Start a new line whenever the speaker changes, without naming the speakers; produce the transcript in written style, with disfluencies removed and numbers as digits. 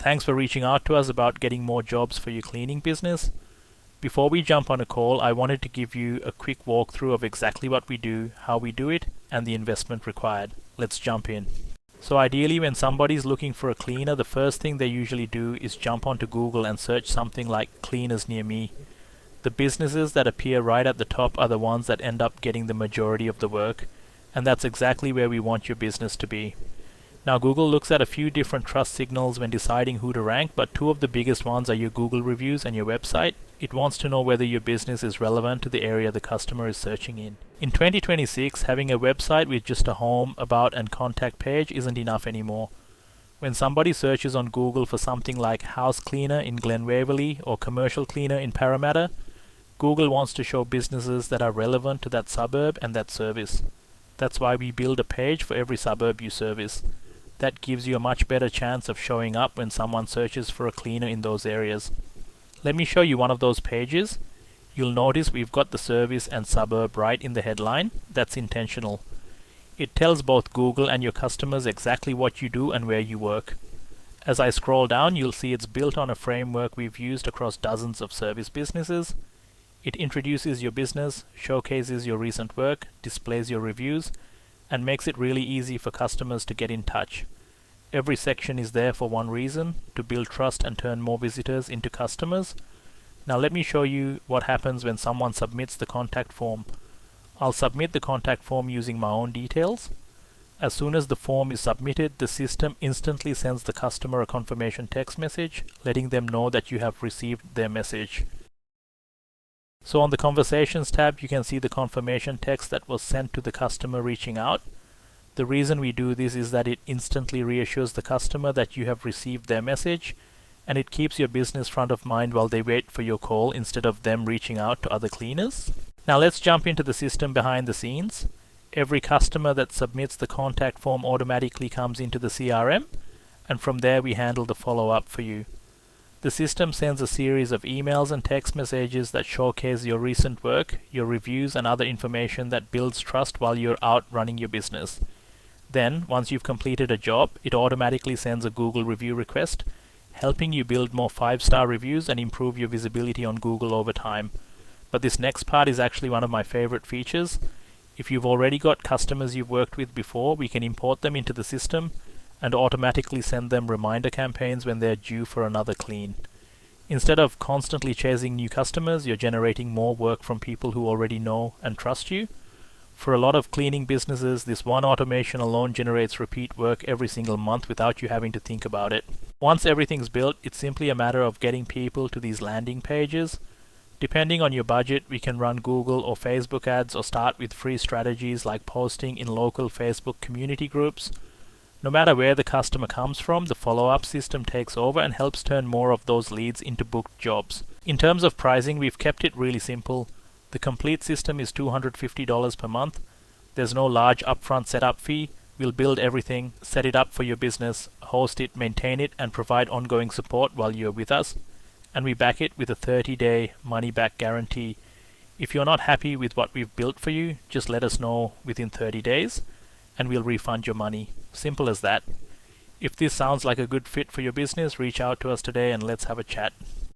Thanks for reaching out to us about getting more jobs for your cleaning business. Before we jump on a call, I wanted to give you a quick walkthrough of exactly what we do, how we do it, and the investment required. Let's jump in. So ideally, when somebody's looking for a cleaner, the first thing they usually do is jump onto Google and search something like cleaners near me. The businesses that appear right at the top are the ones that end up getting the majority of the work, and that's exactly where we want your business to be. Now, Google looks at a few different trust signals when deciding who to rank, but two of the biggest ones are your Google reviews and your website. It wants to know whether your business is relevant to the area the customer is searching in. In 2026, having a website with just a home, about, and contact page isn't enough anymore. When somebody searches on Google for something like house cleaner in Glen Waverley or commercial cleaner in Parramatta, Google wants to show businesses that are relevant to that suburb and that service. That's why we build a page for every suburb you service. That gives you a much better chance of showing up when someone searches for a cleaner in those areas. Let me show you one of those pages. You'll notice we've got the service and suburb right in the headline. That's intentional. It tells both Google and your customers exactly what you do and where you work. As I scroll down, you'll see it's built on a framework we've used across dozens of service businesses. It introduces your business, showcases your recent work, displays your reviews, and makes it really easy for customers to get in touch. Every section is there for one reason: to build trust and turn more visitors into customers. Now let me show you what happens when someone submits the contact form. I'll submit the contact form using my own details. As soon as the form is submitted, the system instantly sends the customer a confirmation text message, letting them know that you have received their message. So on the Conversations tab, you can see the confirmation text that was sent to the customer reaching out. The reason we do this is that it instantly reassures the customer that you have received their message, and it keeps your business front of mind while they wait for your call instead of them reaching out to other cleaners. Now let's jump into the system behind the scenes. Every customer that submits the contact form automatically comes into the CRM, and from there we handle the follow-up for you. The system sends a series of emails and text messages that showcase your recent work, your reviews, and other information that builds trust while you're out running your business. Then, once you've completed a job, it automatically sends a Google review request, helping you build more 5-star reviews and improve your visibility on Google over time. But this next part is actually one of my favorite features. If you've already got customers you've worked with before, we can import them into the system and automatically send them reminder campaigns when they're due for another clean. Instead of constantly chasing new customers, you're generating more work from people who already know and trust you. For a lot of cleaning businesses, this one automation alone generates repeat work every single month without you having to think about it. Once everything's built, it's simply a matter of getting people to these landing pages. Depending on your budget, we can run Google or Facebook ads or start with free strategies like posting in local Facebook community groups. No matter where the customer comes from, the follow-up system takes over and helps turn more of those leads into booked jobs. In terms of pricing, we've kept it really simple. The complete system is $250 per month. There's no large upfront setup fee. We'll build everything, set it up for your business, host it, maintain it, and provide ongoing support while you're with us. And we back it with a 30-day money-back guarantee. If you're not happy with what we've built for you, just let us know within 30 days, and we'll refund your money. Simple as that. If this sounds like a good fit for your business, reach out to us today and let's have a chat.